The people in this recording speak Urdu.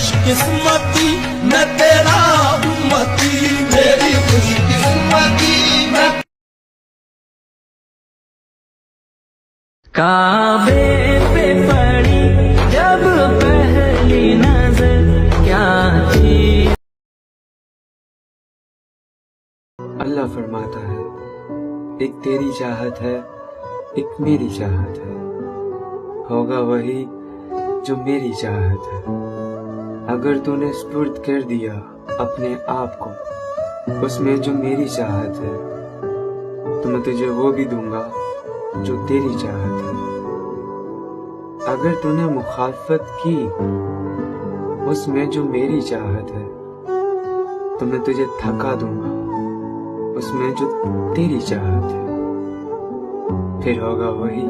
خوش قسمتی میں تیرا امتی، میری خوش قسمتی میں کعبے پہ پڑی جب پہلی نظر کیا تھی۔ اللہ فرماتا ہے ایک تیری چاہت ہے ایک میری چاہت ہے، ہوگا وہی جو میری چاہت ہے۔ اگر تو نے سپرد کر دیا اپنے آپ کو اس میں جو میری چاہت ہے، تو میں تجھے وہ بھی دوں گا جو تیری چاہت ہے۔ اگر تو نے مخالفت کی اس میں جو میری چاہت ہے، تو میں تجھے تھکا دوں گا اس میں جو تیری چاہت ہے۔ پھر ہوگا وہی